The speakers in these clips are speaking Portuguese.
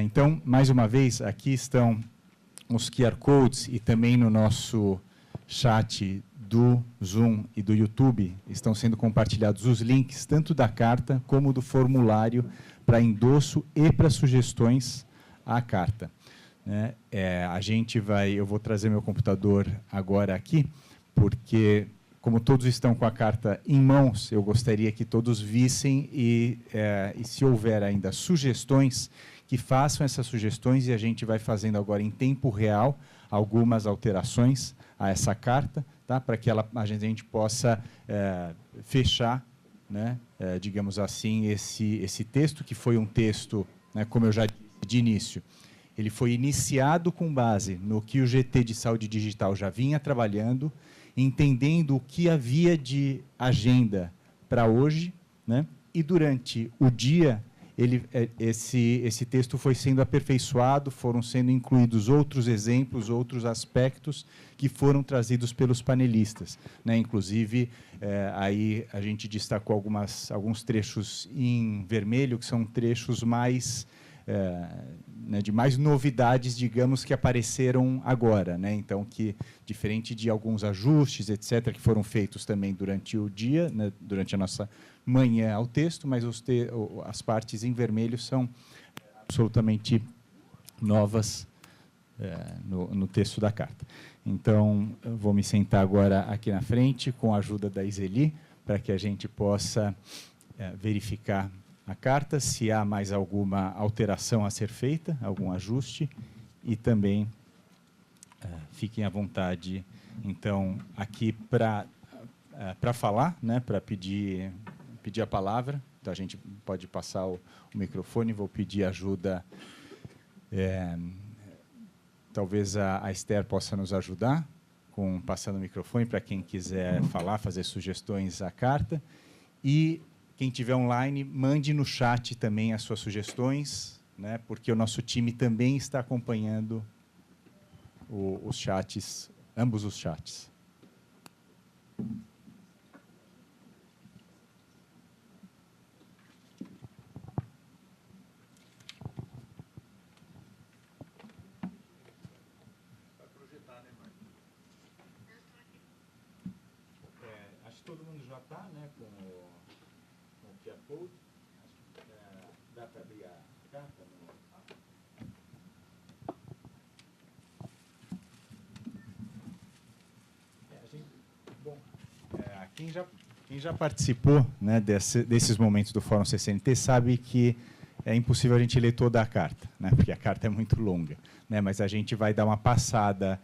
Então, mais uma vez, aqui estão os QR Codes e também no nosso chat do Zoom e do YouTube estão sendo compartilhados os links, tanto da carta como do formulário para endosso e para sugestões à carta. Eu vou trazer meu computador agora aqui, porque, como todos estão com a carta em mãos, eu gostaria que todos vissem e se houver ainda sugestões, que façam essas sugestões e a gente vai fazendo agora em tempo real algumas alterações a essa carta, tá? Para que a gente possa fechar, né, digamos assim, esse texto, que foi um texto, né, como eu já disse de início, ele foi iniciado com base no que o GT de Saúde Digital já vinha trabalhando, entendendo o que havia de agenda para hoje, né? E durante o dia, esse texto foi sendo aperfeiçoado, foram sendo incluídos outros exemplos, outros aspectos que foram trazidos pelos panelistas, né? Inclusive, aí a gente destacou alguns trechos em vermelho, que são trechos mais... de mais novidades, digamos, que apareceram agora, né? Então, que, diferente de alguns ajustes, etc., que foram feitos também durante o dia, né, durante a nossa manhã ao texto, mas as partes em vermelho são absolutamente novas no texto da carta. Então, eu vou me sentar agora aqui na frente, com a ajuda da Iseli, para que a gente possa verificar a carta, se há mais alguma alteração a ser feita, algum ajuste, e também fiquem à vontade, então, aqui para falar, né, para pedir a palavra. Então, a gente pode passar o microfone, vou pedir ajuda, talvez a Esther possa nos ajudar, passando o microfone para quem quiser falar, fazer sugestões à carta, e quem estiver online, mande no chat também as suas sugestões, né, porque o nosso time também está acompanhando os chats, ambos os chats. Vai projetar, né, Marcos? Acho que todo mundo já está, né, com o QR Code. Dá para abrir a carta? Quem já participou, né, desses momentos do Fórum CCNT sabe que é impossível a gente ler toda a carta, né, porque a carta é muito longa, né, mas a gente vai dar uma passada,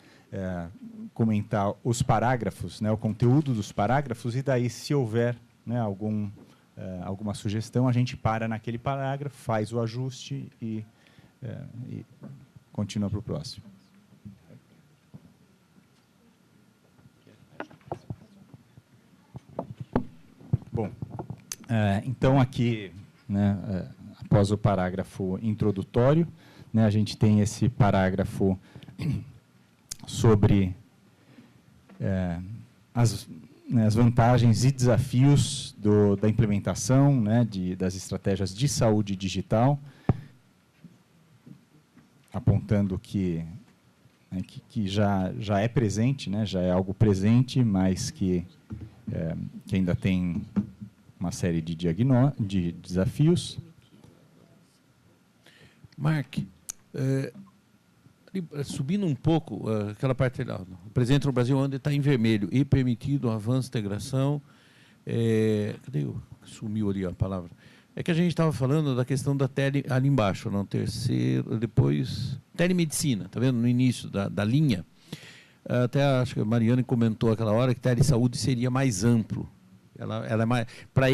comentar os parágrafos, né, o conteúdo dos parágrafos, e daí, se houver, né, alguma sugestão, a gente para naquele parágrafo, faz o ajuste e continua para o próximo. Bom, então aqui, né, após o parágrafo introdutório, né, a gente tem esse parágrafo sobre as vantagens e desafios da implementação, né, das estratégias de saúde digital, apontando que já é presente, né, já é algo presente, mas que ainda tem uma série de desafios. Mark, subindo um pouco, aquela parte lá, o presente no Brasil onde está em vermelho, e permitido o avanço da integração, cadê sumiu ali a palavra? É que a gente estava falando da questão da ali embaixo, não, terceiro, depois, telemedicina, está vendo, no início da linha. Até acho que a Mariana comentou aquela hora que telesaúde seria mais amplo. Ela é mais, para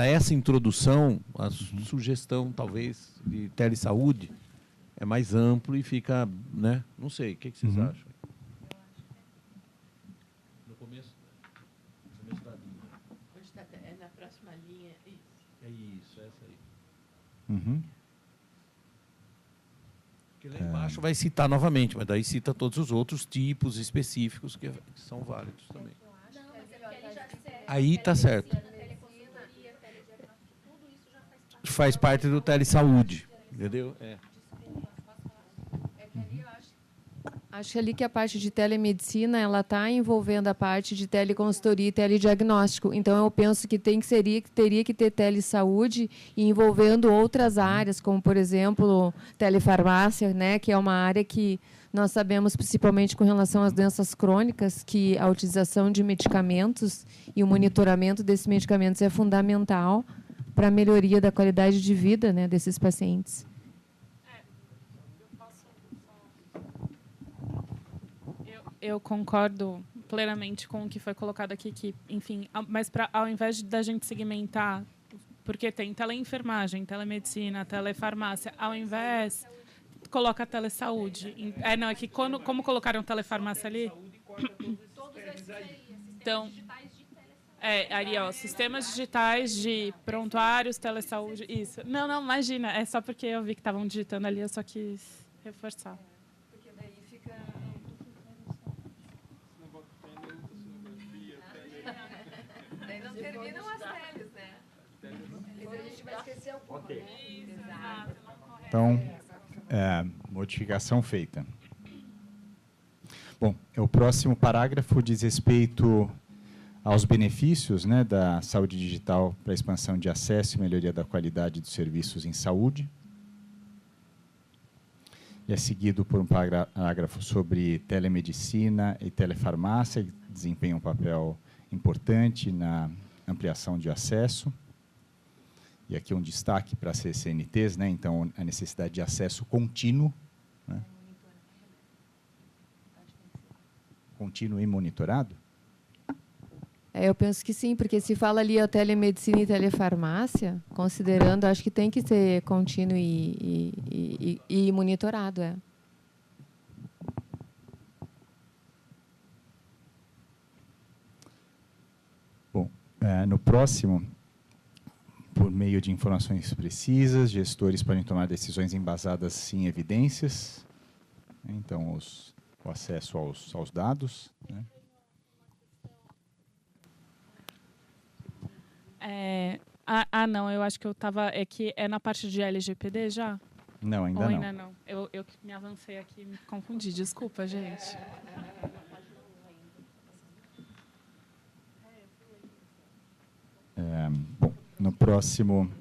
essa introdução, a sugestão, talvez, de telesaúde é mais amplo e fica, né? Não sei, o que vocês acham? No começo da linha. Onde está? É na próxima linha, isso. É isso, essa aí. Uhum. Porque lá embaixo vai citar novamente, mas daí cita todos os outros tipos específicos que são válidos também. Aí está certo. Faz parte do telesaúde, entendeu? Acho ali que a parte de telemedicina ela está envolvendo a parte de teleconsultoria e telediagnóstico. Então, eu penso que teria que ter telesaúde e envolvendo outras áreas, como, por exemplo, telefarmácia, né, que é uma área que nós sabemos, principalmente com relação às doenças crônicas, que a utilização de medicamentos e o monitoramento desses medicamentos é fundamental para a melhoria da qualidade de vida, né, desses pacientes. Eu concordo plenamente com o que foi colocado aqui, que, enfim, mas ao invés da gente segmentar, porque tem teleenfermagem, telemedicina, telefarmácia, ao invés coloca a telesaúde. Não, é que como colocaram telefarmácia ali... Então, aí, ó, sistemas digitais de prontuários, telesaúde, isso. Não, imagina, é só porque eu vi que estavam digitando ali, eu só quis reforçar. Porque daí fica... Daí não terminam as teles, né? A gente vai esquecer o ponto. Exato. Então, modificação feita. Bom, o próximo parágrafo diz respeito aos benefícios, né, da saúde digital para a expansão de acesso e melhoria da qualidade dos serviços em saúde. E é seguido por um parágrafo sobre telemedicina e telefarmácia, que desempenham um papel importante na ampliação de acesso. E aqui um destaque para as CCNTs, né? Então, a necessidade de acesso contínuo, né? Contínuo e monitorado? Eu penso que sim, porque se fala ali a telemedicina e telefarmácia, considerando, acho que tem que ser contínuo e monitorado. Bom, no próximo, por meio de informações precisas, gestores podem tomar decisões embasadas em evidências. Então, o acesso aos dados, né? Não, eu acho que eu estava... É que é na parte de LGPD já? Não, ainda Ou não. ainda não? Eu me avancei aqui e me confundi. Desculpa, gente. Bom, no próximo,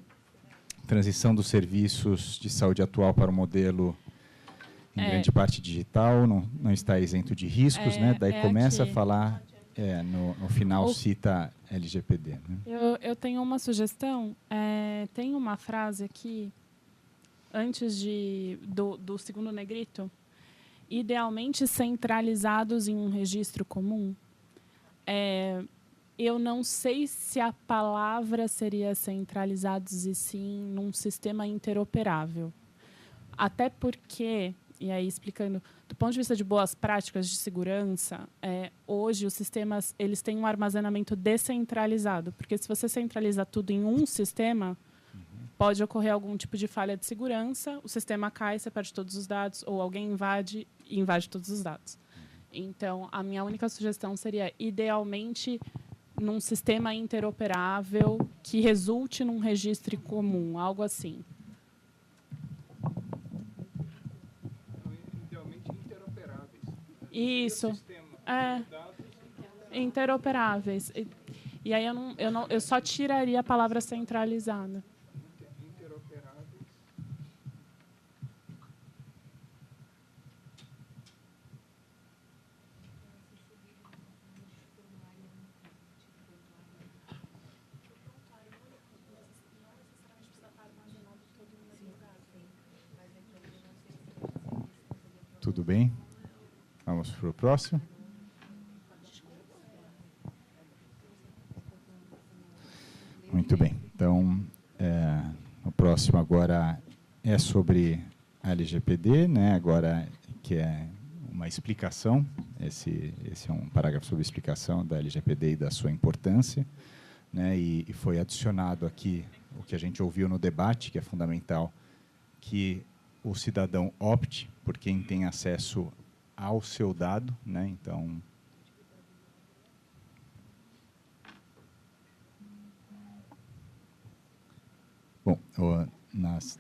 transição dos serviços de saúde atual para o modelo em grande parte digital, não está isento de riscos, né? Daí começa aqui. a falar, no final cita LGPD. Né? Eu tenho uma sugestão. Tem uma frase aqui, antes do segundo negrito, idealmente centralizados em um registro comum. Eu não sei se a palavra seria centralizados e sim num sistema interoperável. Até porque, e aí explicando, do ponto de vista de boas práticas de segurança, hoje os sistemas eles têm um armazenamento descentralizado, porque se você centraliza tudo em um sistema, pode ocorrer algum tipo de falha de segurança, o sistema cai, você perde todos os dados, ou alguém invade e invade todos os dados. Então, a minha única sugestão seria, idealmente, num sistema interoperável que resulte num registro comum, algo assim. Idealmente interoperáveis. Isso. Interoperáveis. E aí eu só tiraria a palavra centralizada. Interoperáveis. Tudo bem? Vamos para o próximo. Muito bem. Então, o próximo agora é sobre a LGPD, né? Agora que é uma explicação. Esse é um parágrafo sobre explicação da LGPD e da sua importância, né? E foi adicionado aqui o que a gente ouviu no debate, que é fundamental, que o cidadão opte por quem tem acesso ao seu dado, né? Então, bom,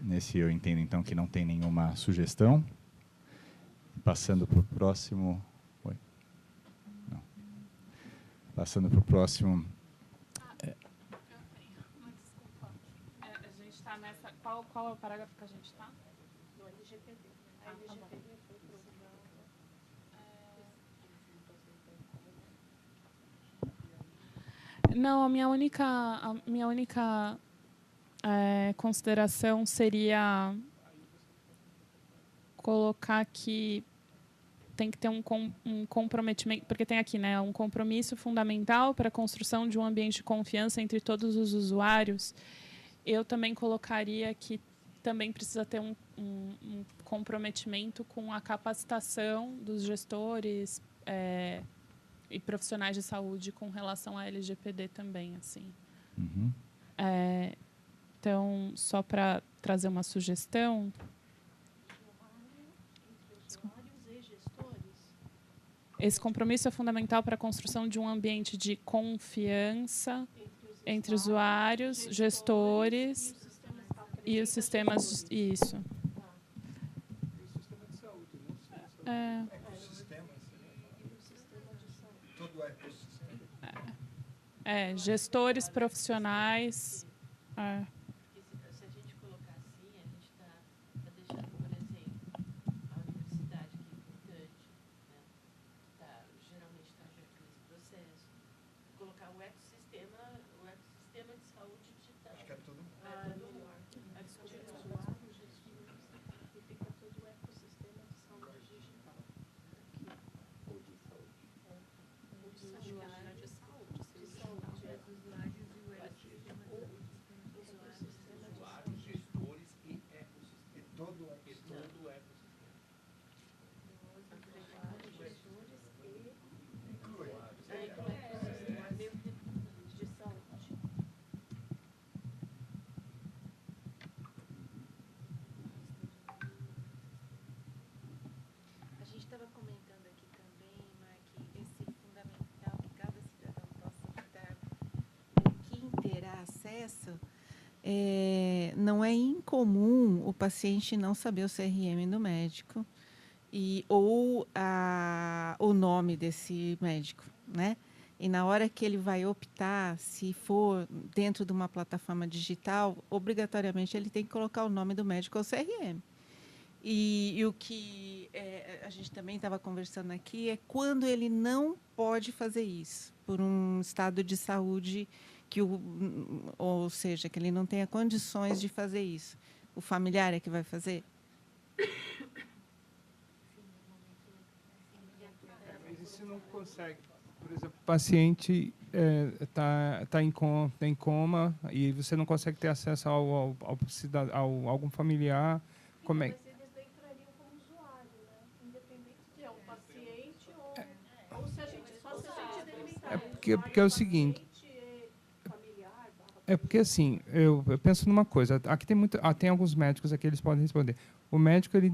nesse eu entendo então que não tem nenhuma sugestão. passando para o próximo. Oi? Não. Passando para o próximo. Desculpa. A gente está nessa. Qual é o parágrafo que a gente está? No LGPD. A LGPD foi programada. Não, a minha única consideração seria colocar que tem que ter um comprometimento, porque tem aqui, né, um compromisso fundamental para a construção de um ambiente de confiança entre todos os usuários. Eu também colocaria que também precisa ter um comprometimento com a capacitação dos gestores e profissionais de saúde com relação à LGPD também, assim. Uhum. Então, só para trazer uma sugestão. Esse compromisso é fundamental para a construção de um ambiente de confiança entre usuários, gestores e os sistemas. Isso. O sistema de saúde, não só a saúde. Todo o ecossistema. Gestores profissionais. Se a gente colocar assim, a gente está deixando, por exemplo, a universidade, que é importante, né? Geralmente está junto nesse processo. Colocar o ecossistema de saúde digital. Acho que é tudo. Melhor. E fica todo o ecossistema de saúde digital. Ou de saúde. Ou de saúde. De saúde. De saúde. Os usuários e o ecossistema de saúde. Usuários, gestores e ecossistema. E todo o ecossistema. Inclui. De saúde. A gente estava comentando aqui também, Mark, esse fundamental que cada cidadão possa optar por quem terá acesso. Não é incomum o paciente não saber o CRM do médico ou o nome desse médico, né? E na hora que ele vai optar, se for dentro de uma plataforma digital, obrigatoriamente ele tem que colocar o nome do médico ou CRM. E o que a gente também estava conversando aqui é quando ele não pode fazer isso, por um estado de saúde ou seja, que ele não tenha condições de fazer isso. O familiar é que vai fazer? Mas e se não consegue? Por exemplo, o paciente está em coma e você não consegue ter acesso ao algum familiar. Como é? Mas eles entrariam como usuário, né? Independente se é um paciente ou se a gente delimitar. Porque é o seguinte. É porque, assim, eu penso numa coisa. Aqui tem alguns médicos aqui, eles podem responder. O médico, ele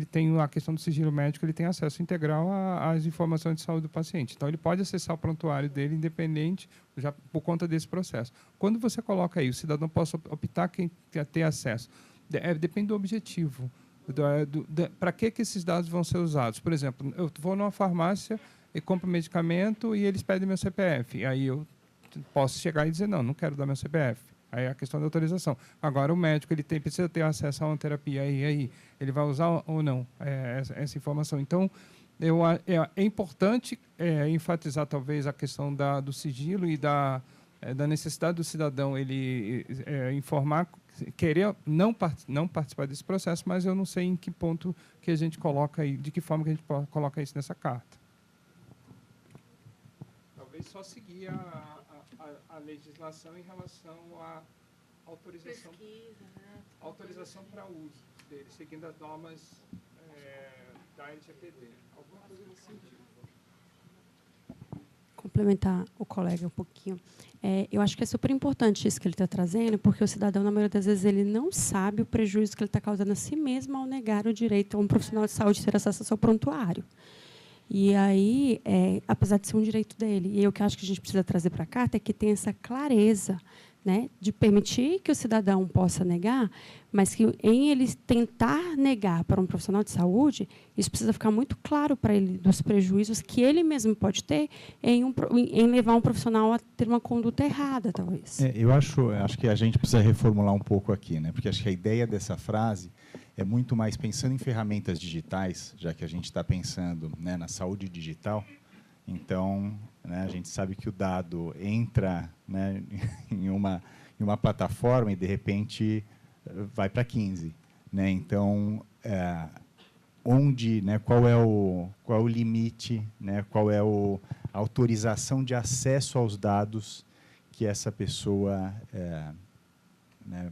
tem a questão do sigilo médico, ele tem acesso integral às informações de saúde do paciente. Então, ele pode acessar o prontuário dele, independente, já por conta desse processo. Quando você coloca aí, o cidadão pode optar quem quer ter acesso. Depende do objetivo. Para que esses dados vão ser usados? Por exemplo, eu vou numa farmácia e compro medicamento e eles pedem meu CPF. Aí eu posso chegar e dizer, não quero dar meu CPF. Aí é a questão da autorização. Agora, o médico precisa ter acesso a uma terapia. Aí ele vai usar ou não essa informação. Então, é importante enfatizar, talvez, a questão do sigilo e da necessidade do cidadão ele informar, querer não participar desse processo, mas eu não sei em que ponto que a gente coloca aí, de que forma que a gente coloca isso nessa carta. Talvez só seguir a legislação em relação à autorização, autorização para uso dele, seguindo as normas da LGPD. Alguma coisa nesse sentido. Complementar o colega um pouquinho. Eu acho que é super importante isso que ele está trazendo, porque o cidadão, na maioria das vezes, ele não sabe o prejuízo que ele está causando a si mesmo ao negar o direito a um profissional de saúde ter acesso ao seu prontuário. E aí, apesar de ser um direito dele, e o que eu acho que a gente precisa trazer para a carta é que tenha essa clareza né, de permitir que o cidadão possa negar, mas que em ele tentar negar para um profissional de saúde, isso precisa ficar muito claro para ele dos prejuízos que ele mesmo pode ter em levar um profissional a ter uma conduta errada, talvez. Eu acho que a gente precisa reformular um pouco aqui, né? Porque acho que a ideia dessa frase é muito mais pensando em ferramentas digitais, já que a gente está pensando, né, na saúde digital. Então, né, a gente sabe que o dado entra, né, em uma plataforma e, de repente, vai para 15. Né? Então, onde, né, qual é o limite, né, qual é a autorização de acesso aos dados que essa pessoa né,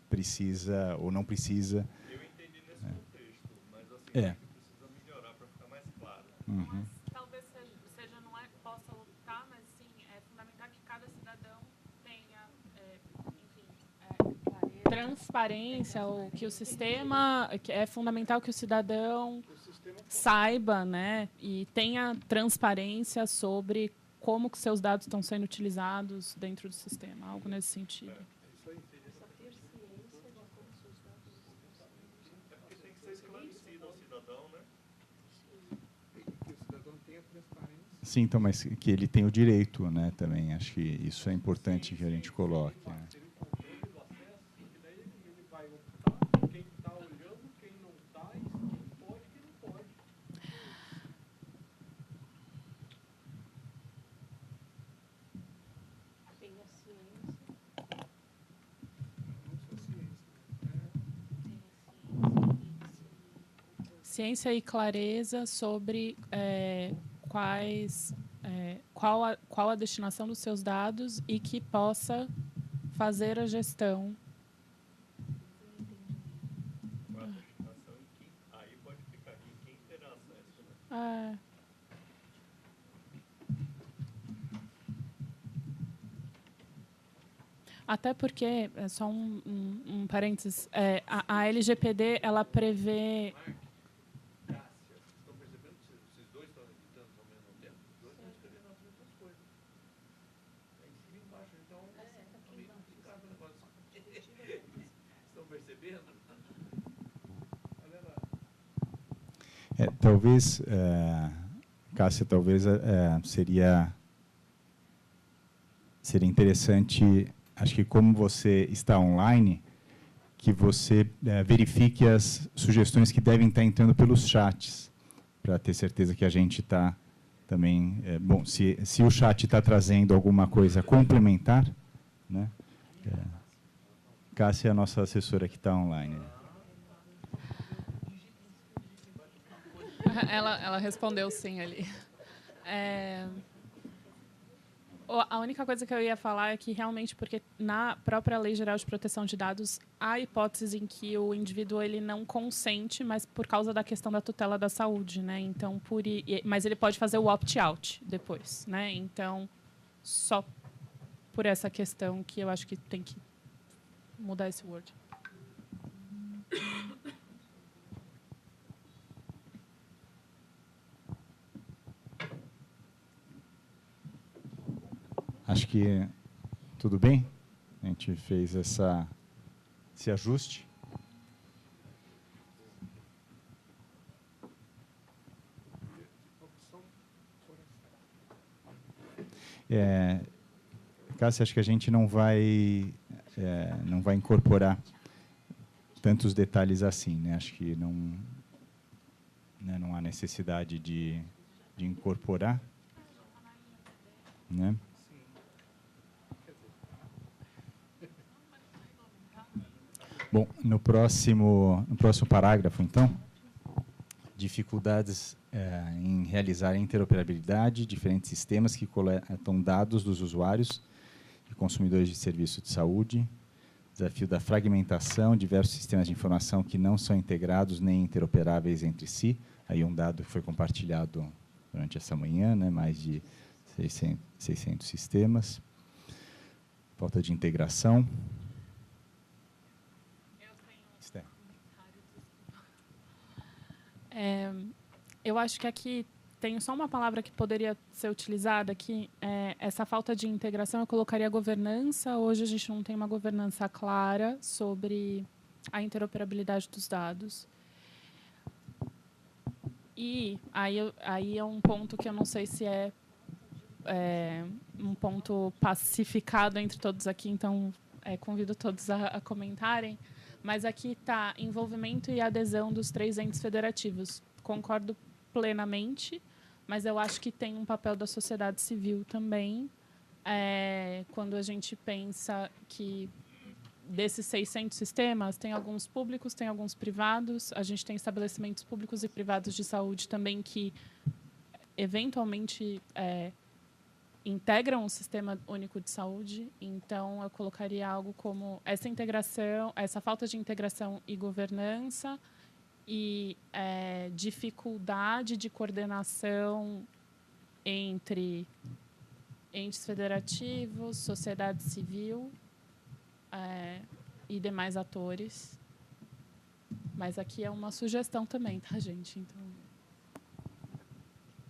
precisa ou não precisa. Eu entendi nesse contexto, mas assim, precisa melhorar para ficar mais claro. Uhum. Talvez seja não é possa lutar, mas sim é fundamental que cada cidadão tenha, transparência, ou que o sistema, que é fundamental que o cidadão saiba, né, e tenha transparência sobre como que seus dados estão sendo utilizados dentro do sistema, algo nesse sentido. Sim, então, mas que ele tem o direito, né, também. Acho que isso é importante que a gente coloque. Né? Ciência e clareza sobre qual a destinação dos seus dados e que possa fazer a gestão. Qual a destinação e quem, aí pode ficar aqui quem terá acesso. Né? Até porque, só um parênteses, a LGPD, ela prevê... Estão percebendo que vocês dois estão editando ao mesmo tempo? Os dois estão escrevendo as mesmas coisas. É em cima e embaixo, então meio complicado o negócio. Estão percebendo? Olha lá. Talvez, Cássia, talvez seria interessante, acho que como você está online, que você verifique as sugestões que devem estar entrando pelos chats, para ter certeza que a gente está também... bom, se o chat está trazendo alguma coisa complementar, né? Cássia é a nossa assessora que está online. Ela respondeu sim ali. A única coisa que eu ia falar é que realmente, porque na própria Lei Geral de Proteção de Dados, há hipóteses em que o indivíduo ele não consente, mas por causa da questão da tutela da saúde, né? Então, mas ele pode fazer o opt-out depois, né? Então, só por essa questão que eu acho que tem que mudar esse word. Acho que tudo bem. A gente fez esse ajuste. Cássia, acho que a gente não vai incorporar tantos detalhes assim, né? Acho que não há necessidade de incorporar, né? Bom, no próximo parágrafo, então, dificuldades em realizar a interoperabilidade, diferentes sistemas que coletam dados dos usuários e consumidores de serviço de saúde, desafio da fragmentação, diversos sistemas de informação que não são integrados nem interoperáveis entre si. Aí um dado que foi compartilhado durante essa manhã, né, mais de 600 sistemas. Falta de integração. Eu acho que aqui tenho só uma palavra que poderia ser utilizada aqui. Essa falta de integração, eu colocaria governança. Hoje a gente não tem uma governança clara sobre a interoperabilidade dos dados. E aí é um ponto que eu não sei se é um ponto pacificado entre todos aqui, então convido todos a comentarem. Mas aqui está envolvimento e adesão dos 3 entes federativos. Concordo plenamente, mas eu acho que tem um papel da sociedade civil também, quando a gente pensa que desses 600 sistemas, tem alguns públicos, tem alguns privados, a gente tem estabelecimentos públicos e privados de saúde também que, eventualmente, integram o Sistema Único de Saúde. Então, eu colocaria algo como essa integração, essa falta de integração e governança e dificuldade de coordenação entre entes federativos, sociedade civil e demais atores. Mas aqui é uma sugestão também, tá, gente? Então...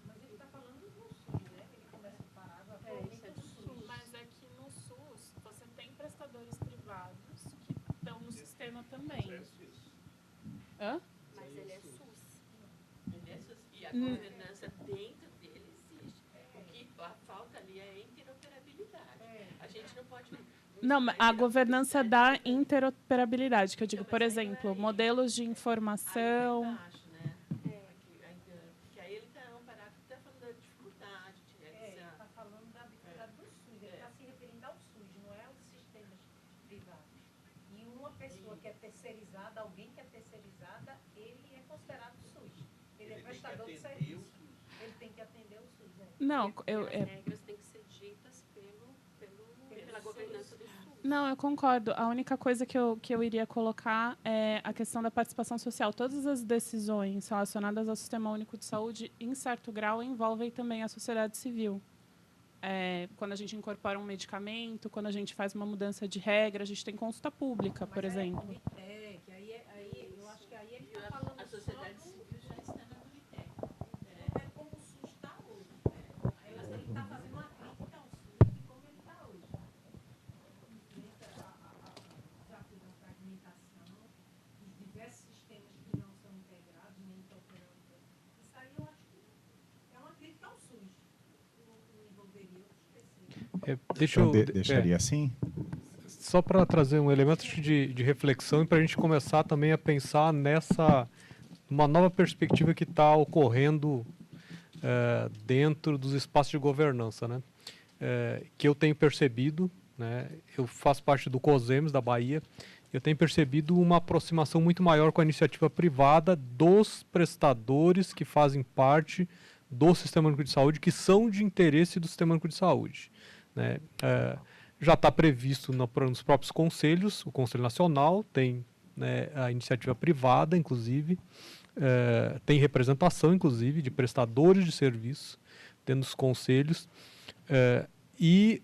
Mas ele está falando do SUS, né? Ele começa o parágrafo do SUS. Mas aqui no SUS, você tem prestadores privados que estão no sistema também. Hã? Mas ele é SUS. Ele é SUS. E a governança dentro dele existe. O que a falta ali é a interoperabilidade. A gente não pode... Não, a governança da interoperabilidade, que eu digo, por exemplo, modelos de informação... Porque aí ele está um parágrafo que está falando da dificuldade de realizar. Está falando da dificuldade do SUS. Ele está se referindo ao SUS, não é aos sistemas privados. E uma pessoa que é terceirizada, alguém que é terceirizada, ele é considerado SUS. Ele é prestador de serviço. Ele tem que atender o SUS. Não, As regras têm que ser ditas pela governança do SUS. Não, eu concordo. A única coisa que eu iria colocar é a questão da participação social. Todas as decisões relacionadas ao Sistema Único de Saúde, em certo grau, envolvem também a sociedade civil. Quando a gente incorpora um medicamento, quando a gente faz uma mudança de regra, a gente tem consulta pública, por exemplo. Que aí eu acho que aí ele está falando A sociedade civil já está na Comitec. É como o SUS está hoje. Ele está fazendo uma crítica ao SUS de como ele está hoje. Desafio da fragmentação, os diversos sistemas que não são integrados, nem interoperados. Isso aí eu acho que é uma crítica ao SUS. Não envolveria outros terceiros. Deixaria assim? Só para trazer um elemento de reflexão e para a gente começar também a pensar nessa uma nova perspectiva que está ocorrendo dentro dos espaços de governança, né? Que eu tenho percebido, né? Eu faço parte do COSEMES da Bahia, eu tenho percebido uma aproximação muito maior com a iniciativa privada dos prestadores que fazem parte do Sistema Único de Saúde, que são de interesse do Sistema Único de Saúde, né? Já está previsto nos próprios conselhos, o Conselho Nacional tem, né, a iniciativa privada, inclusive, tem representação, inclusive, de prestadores de serviço dentro dos conselhos, e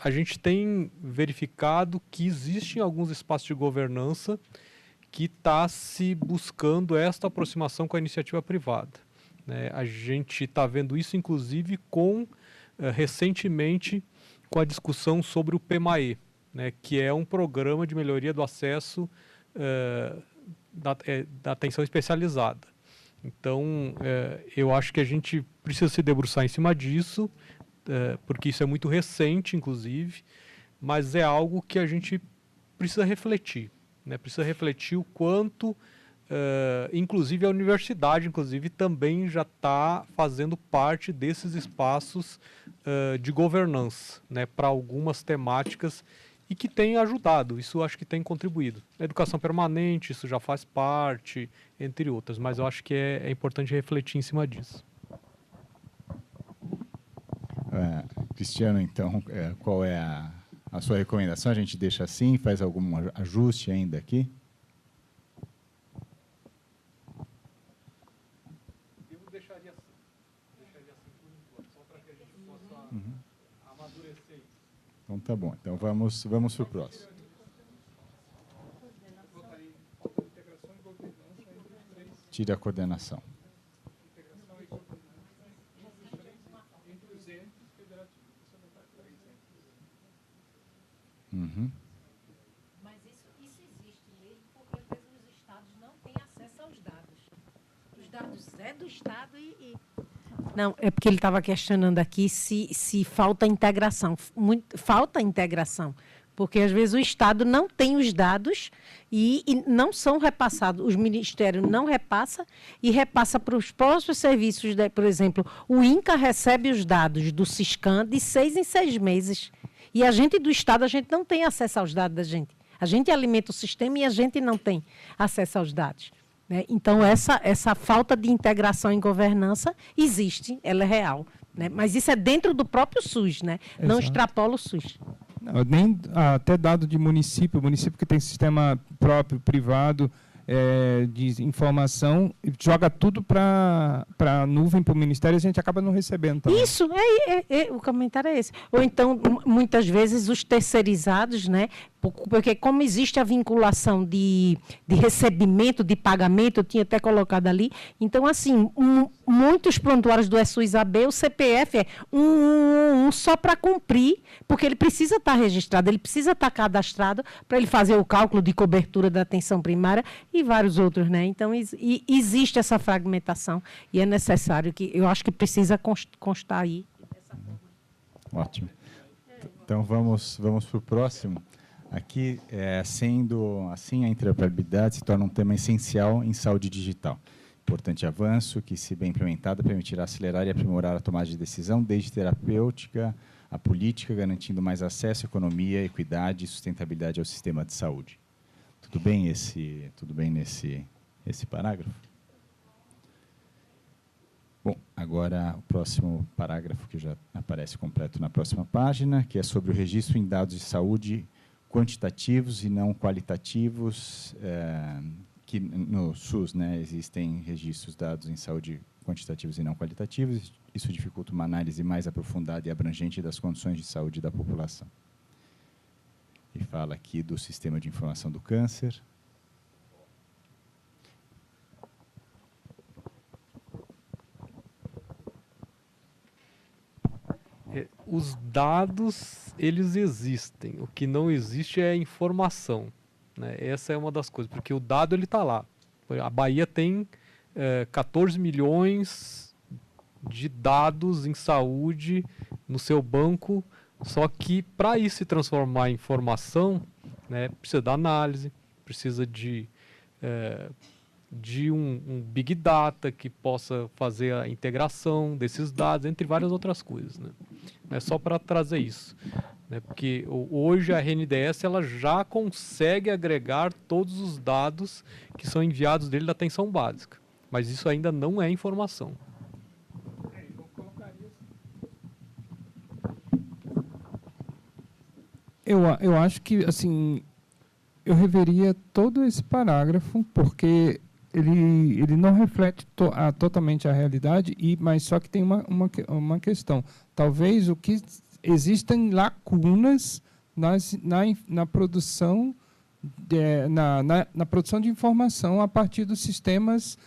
a gente tem verificado que existem alguns espaços de governança que está se buscando esta aproximação com a iniciativa privada, né? A gente está vendo isso, inclusive, recentemente, com a discussão sobre o PMAE, né, que é um programa de melhoria do acesso da atenção especializada. Então, eu acho que a gente precisa se debruçar em cima disso, porque isso é muito recente, inclusive, mas é algo que a gente precisa refletir, né? Precisa refletir o quanto, inclusive a universidade, também já está fazendo parte desses espaços de governança, né, para algumas temáticas e que tem ajudado, isso acho que tem contribuído. A educação permanente, isso já faz parte, entre outras, mas eu acho que é importante refletir em cima disso. Cristiano, então, qual é a sua recomendação? A gente deixa assim, faz algum ajuste ainda aqui? Eu deixaria assim por enquanto, só para que a gente possa amadurecer isso. Então tá bom, então vamos para o próximo. Tire a coordenação. Uhum. Mas isso existe mesmo, porque às vezes os estados não têm acesso aos dados. Os dados é do estado e... Não, é porque ele estava questionando aqui se falta integração. Falta integração, porque às vezes o Estado não tem os dados e não são repassados. Os ministérios não repassam e repassa para os próprios serviços. Por exemplo, o INCA recebe os dados do Siscam de 6 em 6 meses. E a gente do Estado, a gente não tem acesso aos dados da gente. A gente alimenta o sistema e a gente não tem acesso aos dados. Né? Então, essa falta de integração em governança existe, ela é real. Né? Mas isso é dentro do próprio SUS, né? Não extrapola o SUS. Não, nem até dado de município que tem sistema próprio, privado, de informação, joga tudo para a nuvem, para o Ministério, e a gente acaba não recebendo também. Isso, o comentário é esse. Ou então, muitas vezes, os terceirizados, né? Porque como existe a vinculação de recebimento, de pagamento, eu tinha até colocado ali, então, assim, muitos prontuários do SUS-AB, o CPF é só para cumprir, porque ele precisa estar registrado, ele precisa estar cadastrado para ele fazer o cálculo de cobertura da atenção primária e vários outros, né? Então, existe essa fragmentação e é necessário que, eu acho que precisa constar aí. Ótimo. Então, vamos para o próximo. Aqui, sendo assim, a interoperabilidade se torna um tema essencial em saúde digital. Importante avanço que, se bem implementado, permitirá acelerar e aprimorar a tomada de decisão, desde terapêutica a política, garantindo mais acesso, economia, equidade e sustentabilidade ao sistema de saúde. Tudo bem nesse parágrafo? Bom, agora o próximo parágrafo, que já aparece completo na próxima página, que é sobre o registro em dados de saúde quantitativos e não qualitativos, que no SUS, né, existem registros de dados em saúde quantitativos e não qualitativos. Isso dificulta uma análise mais aprofundada e abrangente das condições de saúde da população. E fala aqui do Sistema de Informação do Câncer. Os dados, eles existem. O que não existe é a informação. Né? Essa é uma das coisas, porque o dado ele está lá. A Bahia tem 14 milhões de dados em saúde no seu banco, só que para isso se transformar em informação, né, precisa da análise, precisa de um Big Data que possa fazer a integração desses dados, entre várias outras coisas. Né? É só para trazer isso. Né? Porque hoje a RNDS ela já consegue agregar todos os dados que são enviados dele da atenção básica. Mas isso ainda não é informação. Eu acho que, assim, eu reveria todo esse parágrafo, porque ele não reflete totalmente a realidade, mas só que tem uma questão. Talvez existem lacunas na produção na produção de informação a partir dos sistemas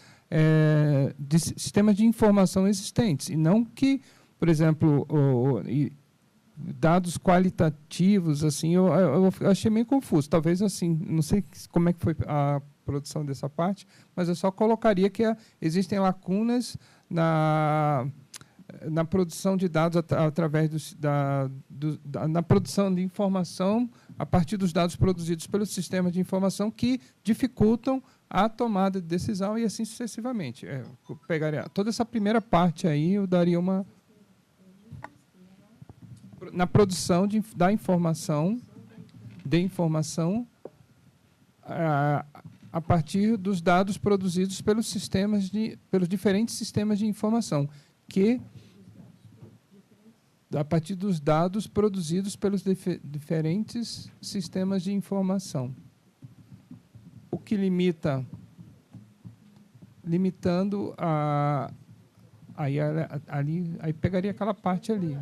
de informação existentes, e não que, por exemplo, dados qualitativos, assim, eu achei meio confuso. Talvez, assim, não sei como é que foi a produção dessa parte, mas eu só colocaria que existem lacunas na produção de dados através na produção de informação a partir dos dados produzidos pelos sistemas de informação que dificultam a tomada de decisão e assim sucessivamente. Eu pegaria toda essa primeira parte aí, eu daria uma na produção da informação, a partir dos dados produzidos pelos diferentes sistemas de informação, a partir dos dados produzidos pelos diferentes sistemas de informação. O que limitando aí pegaria aquela parte ali.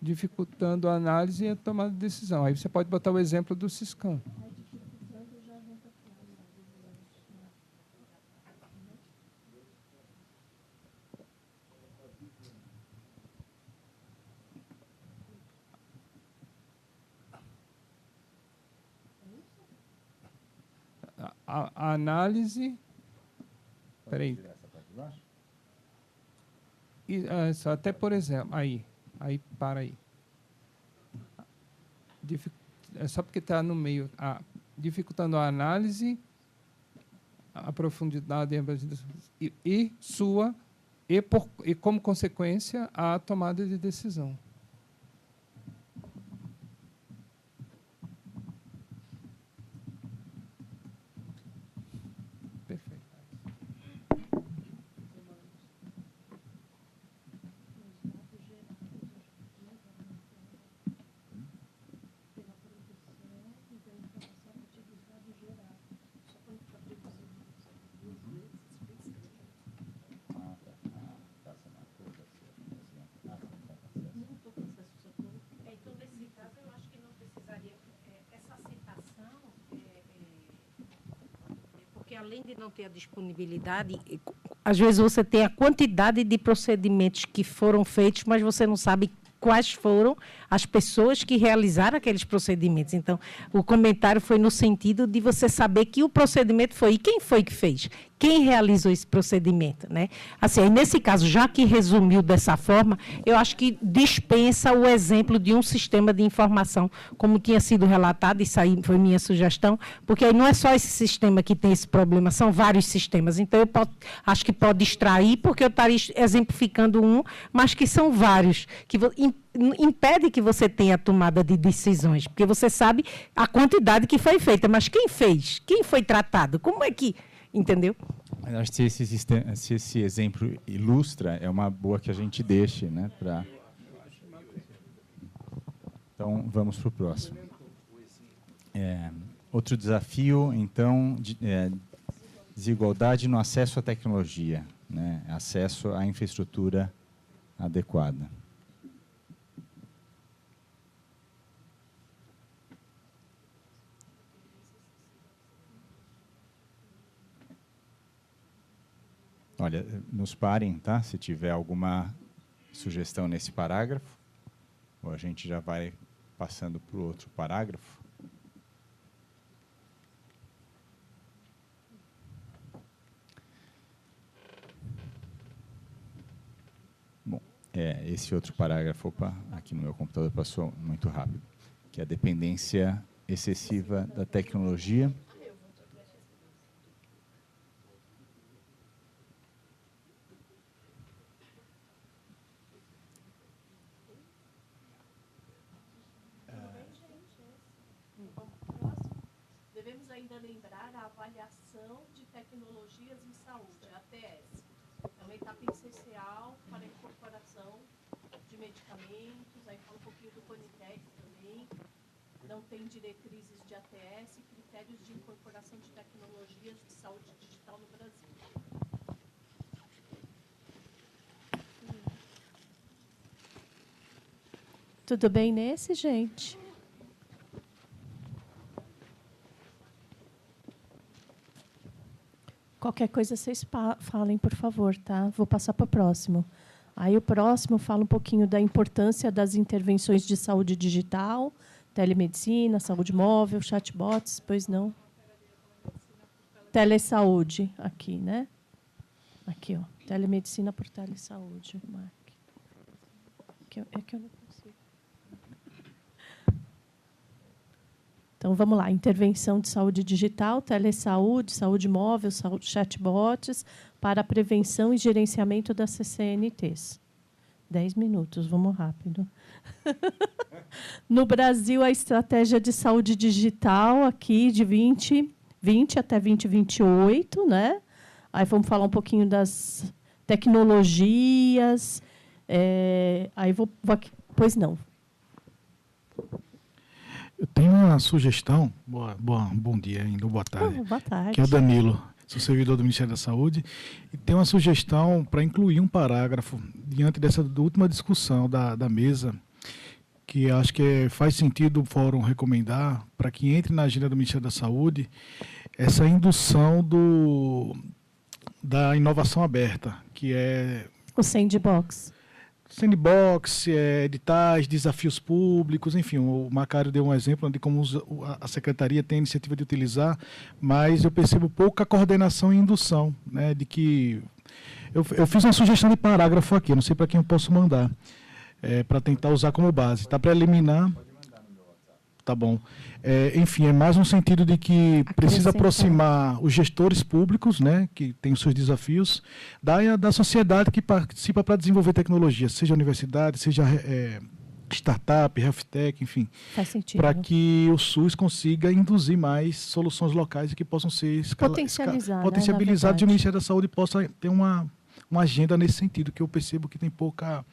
Dificultando a análise e a tomada de decisão. Aí você pode botar o exemplo do Siscam. a análise... Peraí. Até, por exemplo, aí para aí. É só porque está no meio, dificultando a análise, a profundidade e como consequência, a tomada de decisão. Perfeito. Então, nesse caso, eu acho que não precisaria. Essa citação, porque além de não ter a disponibilidade, às vezes você tem a quantidade de procedimentos que foram feitos, mas você não sabe quais foram as pessoas que realizaram aqueles procedimentos. Então, o comentário foi no sentido de você saber que o procedimento foi e quem foi que fez, quem realizou esse procedimento, né? Assim, aí nesse caso, já que resumiu dessa forma, eu acho que dispensa o exemplo de um sistema de informação, como tinha sido relatado, isso aí foi minha sugestão, porque aí não é só esse sistema que tem esse problema, são vários sistemas. Então, acho que pode extrair, porque eu estaria exemplificando um, mas que são vários, que impede que você tenha a tomada de decisões, porque você sabe a quantidade que foi feita, mas quem fez? Quem foi tratado? Como é que... Entendeu? Acho que se esse exemplo ilustra, é uma boa que a gente deixe, né? Então, vamos para o próximo. Outro desafio, então, desigualdade no acesso à tecnologia, né? Acesso à infraestrutura adequada. Olha, nos parem, tá? Se tiver alguma sugestão nesse parágrafo, ou a gente já vai passando para o outro parágrafo. Bom, esse outro parágrafo, aqui no meu computador passou muito rápido, que é a dependência excessiva da tecnologia. Devemos ainda lembrar a avaliação de tecnologias em saúde, a ATS. É uma etapa essencial para a incorporação de medicamentos, aí fala um pouquinho do Conitec também, não tem diretrizes de ATS e critérios de incorporação de tecnologias de saúde digital no Brasil. Tudo bem nesse, gente? Qualquer coisa vocês falem, por favor, tá? Vou passar para o próximo. Aí o próximo fala um pouquinho da importância das intervenções de saúde digital, telemedicina, saúde móvel, chatbots, pois não? Telesaúde, aqui, né? Aqui, ó. Telemedicina por telesaúde. É que eu não consigo. Então, vamos lá. Intervenção de saúde digital, telesaúde, saúde móvel, chatbots, para a prevenção e gerenciamento das CCNTs. 10 minutos, vamos rápido. No Brasil, a estratégia de saúde digital, aqui, de 2020 até 2028, né? Aí vamos falar um pouquinho das tecnologias. Aí vou aqui. Pois não. Eu tenho uma sugestão, bom dia ainda, boa tarde, boa tarde, que é o Danilo, sou servidor do Ministério da Saúde, e tem uma sugestão para incluir um parágrafo diante dessa última discussão da mesa, que acho que faz sentido o fórum recomendar para que entre na agenda do Ministério da Saúde essa indução da inovação aberta, que é... O sandbox. sandbox, editais, desafios públicos, enfim, o Macário deu um exemplo de como a Secretaria tem a iniciativa de utilizar, mas eu percebo pouca coordenação e indução, né, de que... Eu fiz uma sugestão de parágrafo aqui, não sei para quem eu posso mandar, para tentar usar como base. Está preliminar... Tá bom. Enfim, é mais no sentido de que precisa aproximar os gestores públicos, né, que têm os seus desafios, da sociedade que participa para desenvolver tecnologia, seja universidade, seja startup, health tech, enfim. Faz sentido. Para que o SUS consiga induzir mais soluções locais e que possam ser potencializadas, e o Ministério da Saúde possa ter uma agenda nesse sentido, que eu percebo que tem pouca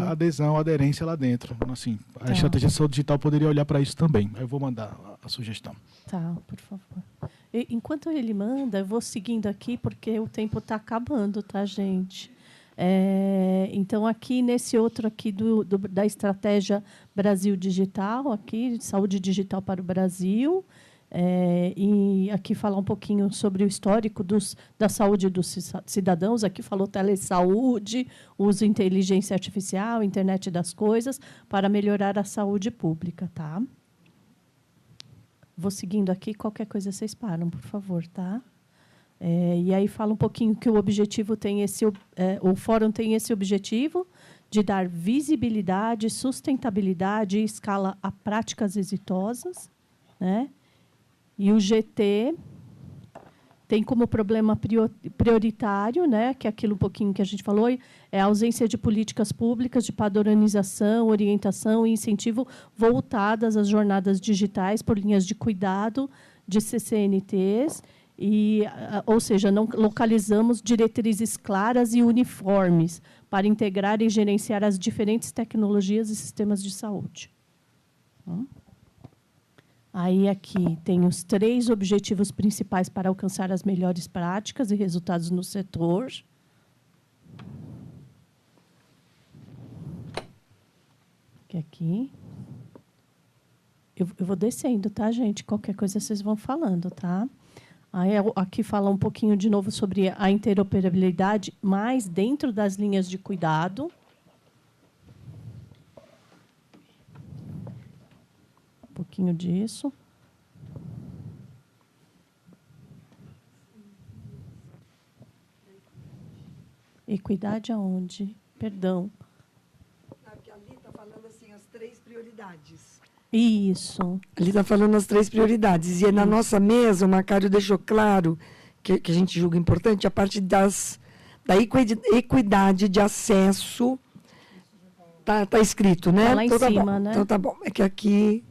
adesão, aderência lá dentro. Assim, a estratégia de saúde digital poderia olhar para isso também. Eu vou mandar a sugestão. Tá, por favor. Enquanto ele manda, eu vou seguindo aqui, porque o tempo está acabando, tá, gente? Então, aqui nesse outro aqui da estratégia Brasil Digital, aqui, saúde digital para o Brasil, e aqui falar um pouquinho sobre o histórico da saúde dos cidadãos. Aqui falou telesaúde, uso inteligência artificial, internet das coisas, para melhorar a saúde pública. Tá? Vou seguindo aqui, qualquer coisa vocês param, por favor. Tá? E aí fala um pouquinho que o objetivo tem o fórum tem esse objetivo de dar visibilidade, sustentabilidade e escala a práticas exitosas, né? E o GT tem como problema prioritário, né, que é aquilo um pouquinho que a gente falou, é a ausência de políticas públicas de padronização, orientação e incentivo voltadas às jornadas digitais por linhas de cuidado de CCNTs, ou seja, não localizamos diretrizes claras e uniformes para integrar e gerenciar as diferentes tecnologias e sistemas de saúde. Aí aqui tem os 3 objetivos principais para alcançar as melhores práticas e resultados no setor. Aqui. Eu vou descendo, tá, gente? Qualquer coisa vocês vão falando, tá? Aí aqui fala um pouquinho de novo sobre a interoperabilidade, mais dentro das linhas de cuidado. Um pouquinho disso. Equidade aonde? Perdão. Porque ali está falando assim, as 3 prioridades. Isso. Ali está falando as 3 prioridades. E na nossa mesa, o Macário deixou claro que a gente julga importante a parte da equidade de acesso. Tá escrito, né? Tá lá em então, cima, tá né? Então tá bom. É que aqui...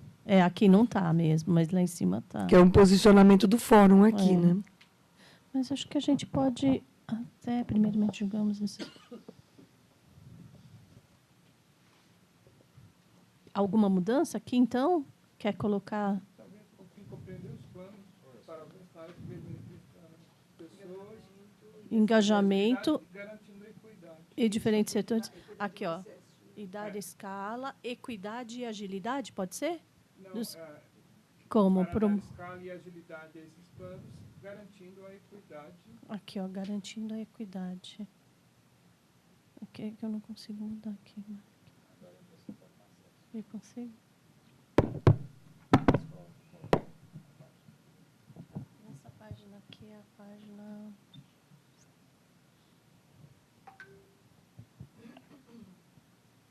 aqui não está mesmo, mas lá em cima está. Que é um posicionamento do fórum aqui, né? Mas acho que a gente pode até, primeiramente, julgamos isso. Alguma mudança aqui, então? Quer colocar... Engajamento e diferentes setores. Aqui, ó. E dar escala, equidade e agilidade, pode ser? Não, como? Para dar escala e agilidade a esses planos, garantindo a equidade. Aqui, ó, garantindo a equidade. Ok, que eu não consigo mudar aqui. Eu consigo? Essa página aqui é a página...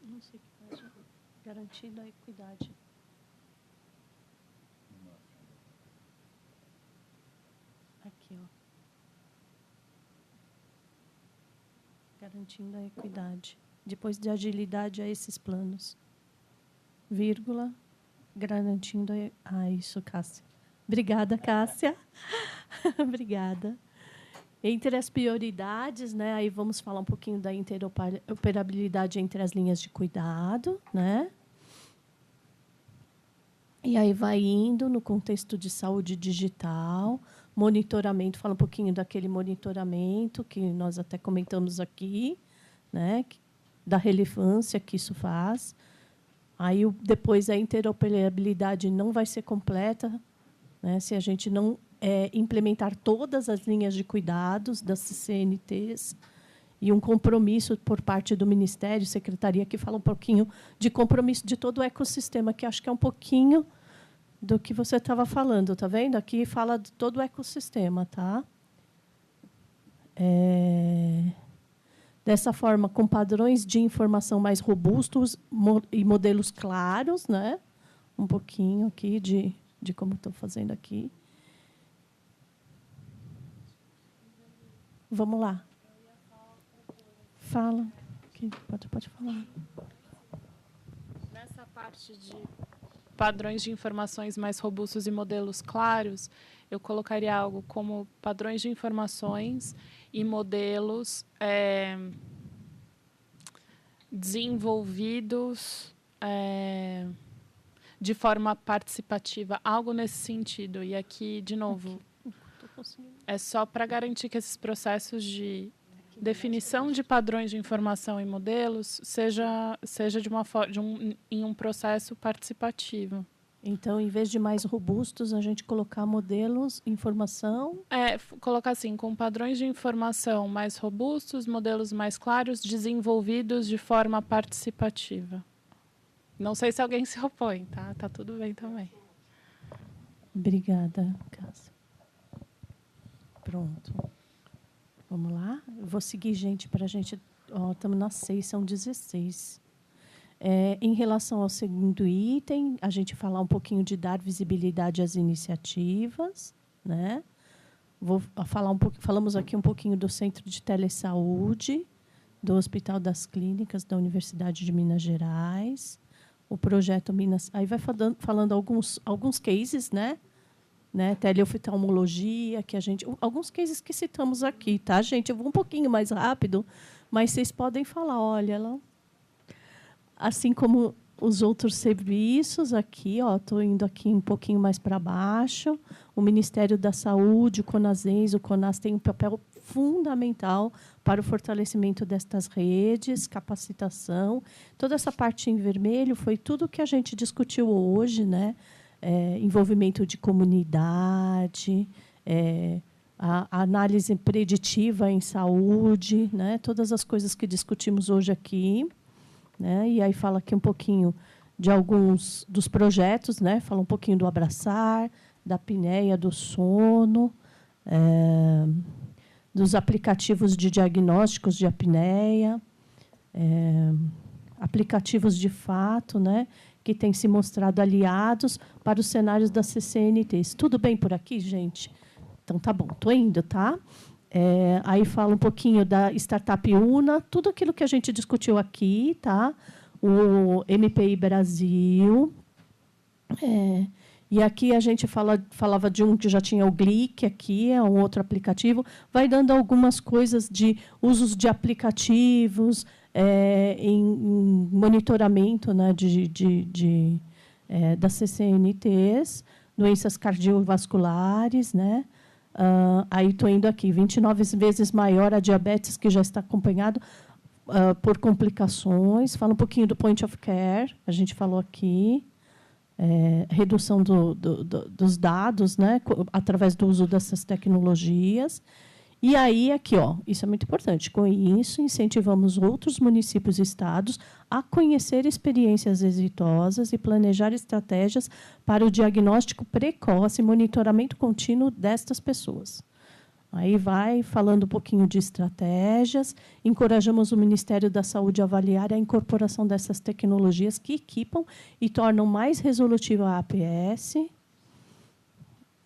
Não sei que página. Garantindo a equidade. Aqui, ó. Garantindo a equidade. Depois de agilidade a esses planos. Vírgula. Garantindo a... isso, Cássia. Obrigada, Cássia. Obrigada. Entre as prioridades, né, aí vamos falar um pouquinho da interoperabilidade entre as linhas de cuidado, né? E aí vai indo no contexto de saúde digital, monitoramento, fala um pouquinho daquele monitoramento que nós até comentamos aqui, né, da relevância que isso faz. Aí depois a interoperabilidade não vai ser completa, né, se a gente não implementar todas as linhas de cuidados das CCNTs e um compromisso por parte do Ministério, Secretaria, que fala um pouquinho de compromisso de todo o ecossistema, que acho que é um pouquinho do que você estava falando, tá vendo? Aqui fala de todo o ecossistema, tá? Dessa forma, com padrões de informação mais robustos e modelos claros, né? Um pouquinho aqui de como estou fazendo aqui. Vamos lá. Fala. Pode falar. Nessa parte de padrões de informações mais robustos e modelos claros, eu colocaria algo como padrões de informações e modelos desenvolvidos de forma participativa, algo nesse sentido. E aqui, de novo, é só para garantir que esses processos de definição de padrões de informação e modelos seja em um processo participativo. Então, em vez de mais robustos, a gente colocar modelos, informação... Colocar assim, com padrões de informação mais robustos, modelos mais claros, desenvolvidos de forma participativa. Não sei se alguém se opõe, tá? Tá tudo bem também. Obrigada, Cássia. Pronto. Vamos lá? Eu vou seguir, gente, para a gente... Estamos nas 6, são 16. Em relação ao segundo item, a gente falar um pouquinho de dar visibilidade às iniciativas, né? Vou falar falamos aqui um pouquinho do Centro de Telesaúde, do Hospital das Clínicas da Universidade de Minas Gerais, o projeto Minas... Aí vai falando alguns cases, né? Teleoftalmologia, que a gente... Alguns cases que citamos aqui, tá, gente? Eu vou um pouquinho mais rápido, mas vocês podem falar, olha... Assim como os outros serviços aqui, estou indo aqui um pouquinho mais para baixo, o Ministério da Saúde, o CONASENS, o CONAS tem um papel fundamental para o fortalecimento destas redes, capacitação. Toda essa parte em vermelho foi tudo que a gente discutiu hoje, né? Envolvimento de comunidade, a análise preditiva em saúde, né? Todas as coisas que discutimos hoje aqui. Né? E aí fala aqui um pouquinho de alguns dos projetos, né? Fala um pouquinho do Abraçar, da apneia do sono, dos aplicativos de diagnósticos de apneia, aplicativos de fato, né? Que têm se mostrado aliados para os cenários das CCNTs. Tudo bem por aqui, gente? Então, tá bom, estou indo, tá? Aí fala um pouquinho da Startup UNA, tudo aquilo que a gente discutiu aqui, tá? O MPI Brasil. E aqui a gente falava de um que já tinha o Glic, aqui é um outro aplicativo. Vai dando algumas coisas de usos de aplicativos, em monitoramento, né, das CCNTs, doenças cardiovasculares, né? Aí estou indo aqui, 29 vezes maior a diabetes, que já está acompanhado por complicações. Fala um pouquinho do point of care, a gente falou aqui. Redução dos dados, né, através do uso dessas tecnologias. E aí, aqui, isso é muito importante. Com isso, incentivamos outros municípios e estados a conhecer experiências exitosas e planejar estratégias para o diagnóstico precoce e monitoramento contínuo destas pessoas. Aí vai falando um pouquinho de estratégias. Encorajamos o Ministério da Saúde a avaliar a incorporação dessas tecnologias que equipam e tornam mais resolutiva a APS.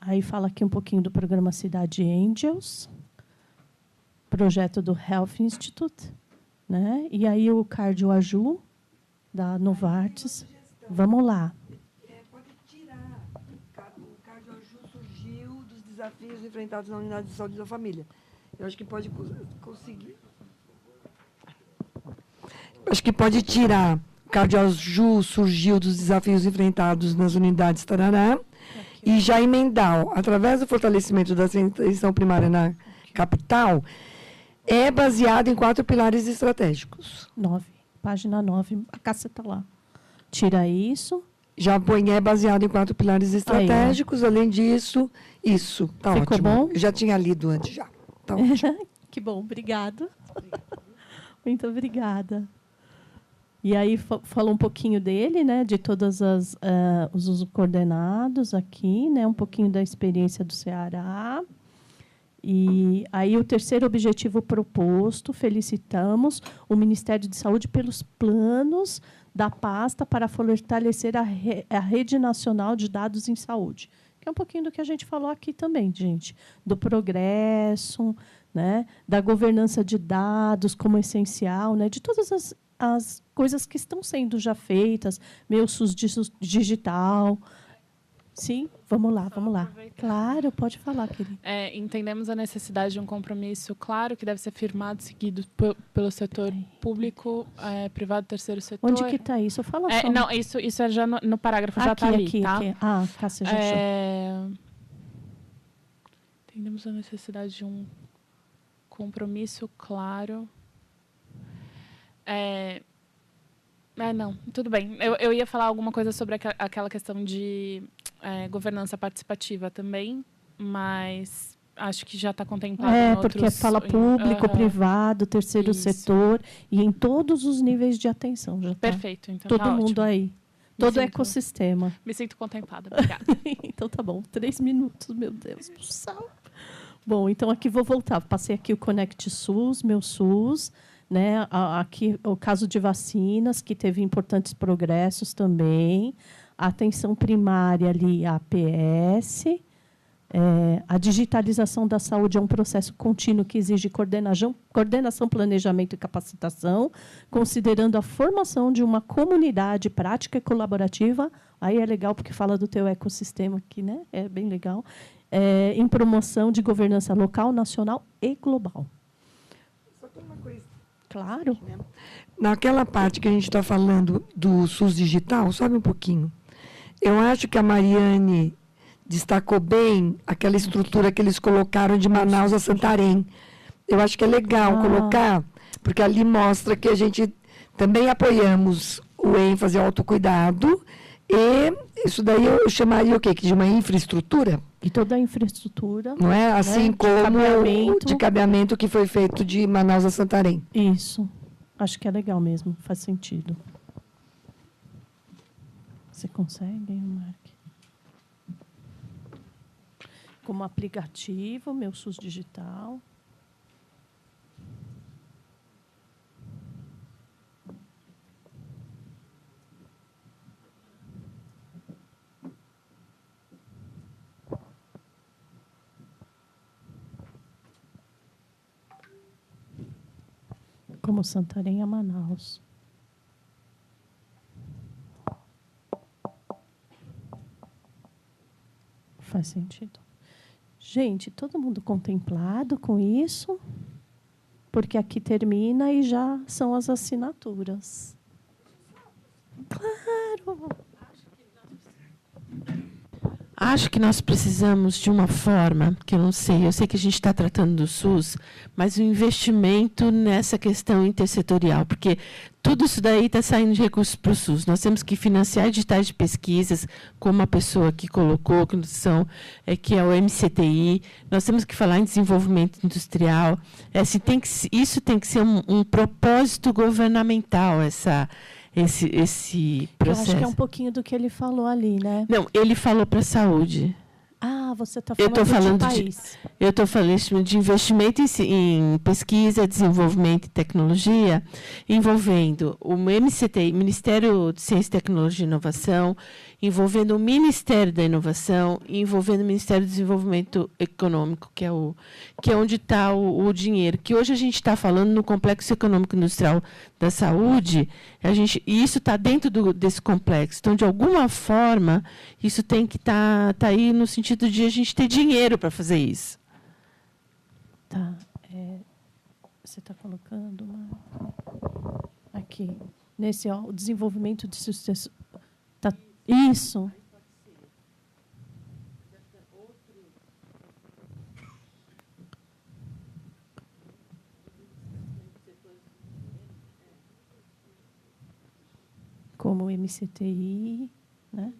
Aí fala aqui um pouquinho do programa Cidade Angels, projeto do Health Institute, né? E aí o CardioAju, da Novartis. Vamos lá. Pode tirar. O CardioAju surgiu dos desafios enfrentados na unidade de saúde da família. Eu acho que pode conseguir. Acho que pode tirar. O CardioAju surgiu dos desafios enfrentados nas unidades tarará e já emendar, através do fortalecimento da atenção primária na capital, é baseado em 4 pilares estratégicos. 9, página 9, a Cássia está lá. Tira isso. Já põe, é baseado em 4 pilares estratégicos, além disso, isso. Tá Ficou ótimo. bom? Eu já tinha lido antes, já. Tá ótimo. Que bom, obrigado. Obrigada. Muito obrigada. E aí falou um pouquinho dele, né, de todas os usos coordenados aqui, né, um pouquinho da experiência do Ceará. E aí o terceiro objetivo proposto, felicitamos o Ministério de Saúde pelos planos da pasta para fortalecer a rede nacional de dados em saúde, que é um pouquinho do que a gente falou aqui também, gente, do progresso, né, da governança de dados como essencial, né, de todas as coisas que estão sendo já feitas, meu SUS digital. Sim, vamos lá. Claro, pode falar, querido. Entendemos a necessidade de um compromisso claro que deve ser firmado e seguido pelo setor público, privado, terceiro setor. Onde que está isso? Fala só. Não, isso é já no parágrafo, já está ali, tá? Aqui. Ah, Cássia, já achou. Entendemos a necessidade de um compromisso claro. Não, tudo bem. Eu ia falar alguma coisa sobre aquela questão de governança participativa também, mas acho que já está contemplado. Porque fala público, privado, terceiro setor e em todos os níveis de atenção. Já perfeito, então todo tá mundo ótimo. aí. Todo o ecossistema. Me sinto contemplada, obrigada. Então tá bom, 3 minutos, meu Deus do céu. Bom, então aqui vou voltar. Passei aqui o Conect SUS, meu SUS. Né? Aqui o caso de vacinas, que teve importantes progressos também. A atenção primária ali, a APS. A digitalização da saúde é um processo contínuo que exige coordenação, planejamento e capacitação, considerando a formação de uma comunidade prática e colaborativa. Aí é legal porque fala do teu ecossistema aqui, né? É bem legal. Em promoção de governança local, nacional e global. Só tem uma coisa. Claro. Naquela parte que a gente está falando do SUS digital, sobe um pouquinho. Eu acho que a Mariane destacou bem aquela estrutura que eles colocaram de Manaus a Santarém. Eu acho que é legal colocar, porque ali mostra que a gente também apoiamos o ênfase ao autocuidado, e isso daí eu chamaria o quê? De uma infraestrutura? E toda a infraestrutura. Não é? Assim, né? como de cabeamento que foi feito de Manaus a Santarém. Isso. Acho que é legal mesmo, faz sentido. Você consegue, Mark? Como aplicativo, meu SUS digital. Como Santarém a Manaus. Faz sentido. Gente, todo mundo contemplado com isso? Porque aqui termina e já são as assinaturas. Claro! Acho que nós precisamos de uma forma, que eu sei que a gente está tratando do SUS, mas um investimento nessa questão intersetorial, porque tudo isso daí está saindo de recursos para o SUS. Nós temos que financiar editais de pesquisas, como a pessoa que colocou, que é o MCTI. Nós temos que falar em desenvolvimento industrial. Isso tem que ser um propósito governamental, esse processo. Eu acho que é um pouquinho do que ele falou ali, né? Não, ele falou para a saúde. Ah, você está falando de país. Eu estou falando de investimento em pesquisa, desenvolvimento e tecnologia, envolvendo o MCTI, Ministério de Ciência, Tecnologia e Inovação, envolvendo o Ministério da Inovação e envolvendo o Ministério do Desenvolvimento Econômico, que é onde está o dinheiro. Que hoje a gente está falando no Complexo Econômico Industrial da Saúde, e isso está dentro desse complexo. Então, de alguma forma, isso tem que estar aí no sentido de a gente ter dinheiro para fazer isso. Tá. Você está colocando aqui, nesse o desenvolvimento de sucesso. Tá, isso. Como o MCTI, né?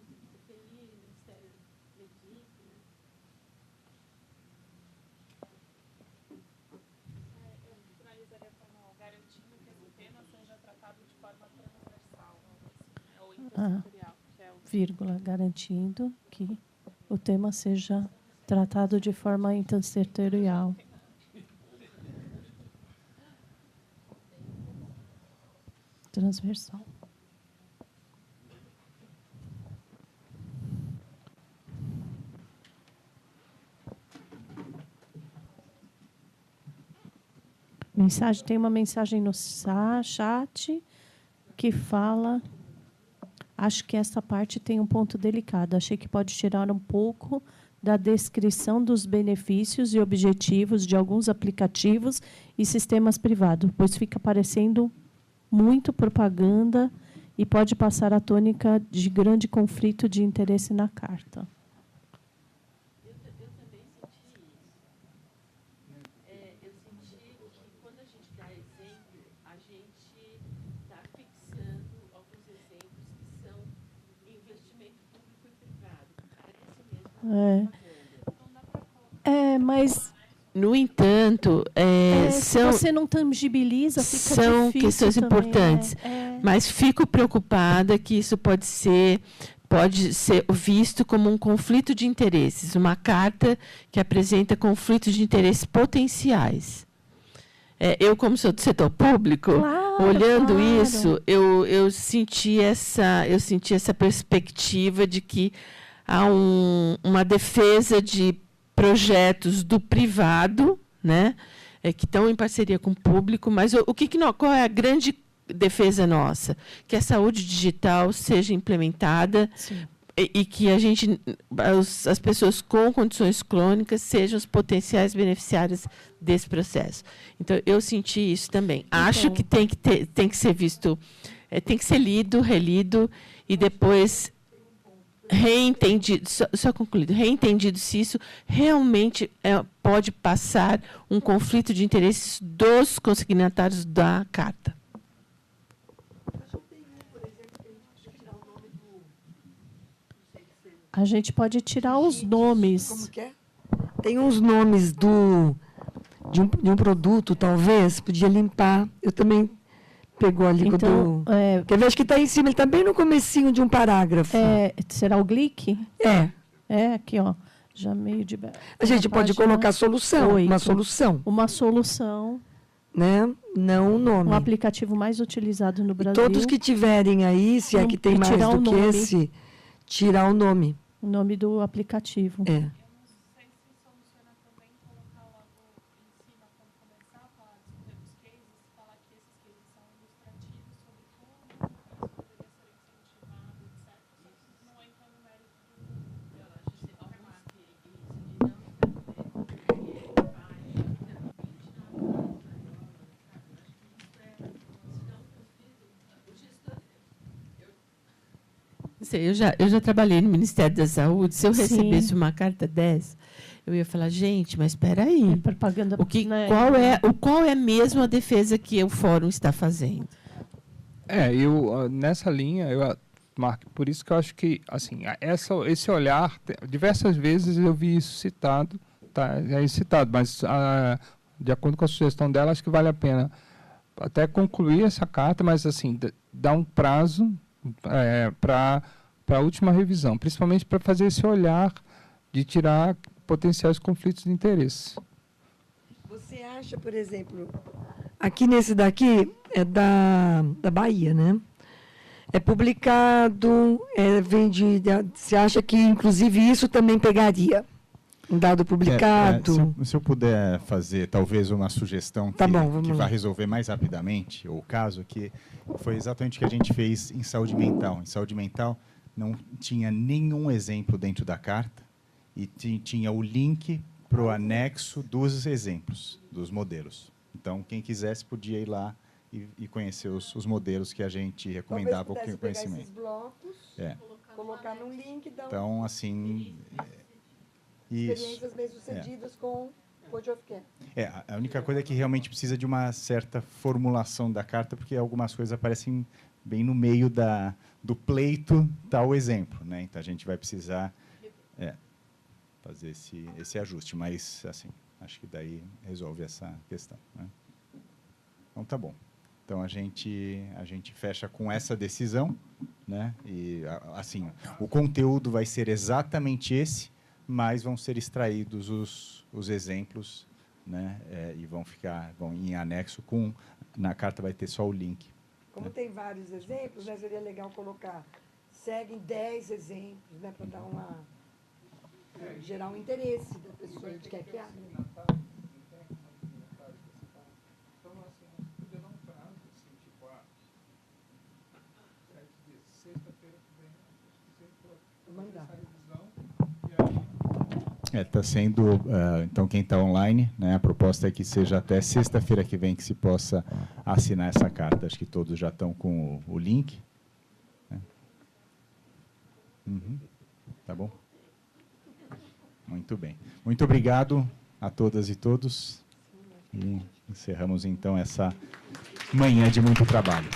vírgula, garantindo que o tema seja tratado de forma intersetorial. Transversal. Tem uma mensagem no chat que fala... Acho que essa parte tem um ponto delicado. Achei que pode tirar um pouco da descrição dos benefícios e objetivos de alguns aplicativos e sistemas privados, pois fica parecendo muito propaganda e pode passar a tônica de grande conflito de interesse na carta. Eu também senti isso. Eu senti que, quando a gente dá exemplo, a gente está fixando alguns exemplos que são investimento público e privado. Parece mesmo mas... No entanto, se você não tangibiliza, fica são difícil questões também, importantes. Mas fico preocupada que isso pode ser visto como um conflito de interesses, uma carta que apresenta conflitos de interesses potenciais. Eu, como sou do setor público, olhando isso, eu senti essa perspectiva de que há uma defesa de projetos do privado, né, que estão em parceria com o público, mas qual é a grande defesa nossa? Que a saúde digital seja implementada e que as pessoas com condições crônicas sejam os potenciais beneficiários desse processo. Então, eu senti isso também. Acho que tem que ser visto, tem que ser lido, relido e depois reentendido, só concluído, reentendido se isso realmente pode passar um conflito de interesses dos consignatários da carta. A gente pode tirar os nomes. Como que é? Tem uns nomes de um produto, talvez, podia limpar. Eu também pegou ali então, quer ver, acho que está em cima, ele está bem no comecinho de um parágrafo. Será o Glick? Aqui, ó. Já meio de... A gente pode colocar solução, 8. uma solução. Uma solução. Né? Não o nome. Um aplicativo mais utilizado no Brasil. Todos que tiverem aí, se é que tem mais do que esse, tirar o nome. O nome do aplicativo. Eu já trabalhei no Ministério da Saúde. Se eu recebesse uma carta dessa, eu ia falar, gente, mas espera aí. Propaganda, qual é mesmo a defesa que o Fórum está fazendo? Eu nessa linha, Marco, por isso que eu acho que assim, esse olhar, diversas vezes eu vi isso citado, mas de acordo com a sugestão dela, acho que vale a pena até concluir essa carta, mas assim, dar um prazo para a última revisão, principalmente para fazer esse olhar de tirar potenciais conflitos de interesse. Você acha, por exemplo, aqui nesse daqui é da Bahia, né? É publicado, você acha que, inclusive, isso também pegaria? Um dado publicado? Se eu puder fazer, talvez, uma sugestão que vai resolver mais rapidamente o caso, que foi exatamente o que a gente fez em saúde mental. Em saúde mental, não tinha nenhum exemplo dentro da carta e tinha o link para o anexo dos exemplos, dos modelos. Então, quem quisesse podia ir lá e conhecer os modelos que a gente recomendava o conhecimento. Pegar esses blocos, colocar num link, então, assim... experiências bem-sucedidas com Code of Care. A única coisa é que realmente precisa de uma certa formulação da carta, porque algumas coisas aparecem bem no meio do pleito, tá o exemplo, né? Então, a gente vai precisar fazer esse ajuste, mas, assim, acho que daí resolve essa questão, né? Então, tá bom. Então, a gente fecha com essa decisão, né? E assim, o conteúdo vai ser exatamente esse, mas vão ser extraídos os exemplos, né? E vão em anexo na carta vai ter só o link. Como tem vários exemplos, né, seria legal colocar, seguem 10 exemplos, né, para dar gerar um interesse da pessoa de quer que abra. Então, assim, podia dar um prazo, assim, tipo, sexta-feira que vem, sempre essa revisão. Está sendo, então quem está online, né, a proposta é que seja até sexta-feira que vem que se possa assinar essa carta. Acho que todos já estão com o link. Né? Tá bom? Muito bem. Muito obrigado a todas e todos. E encerramos então essa manhã de muito trabalho.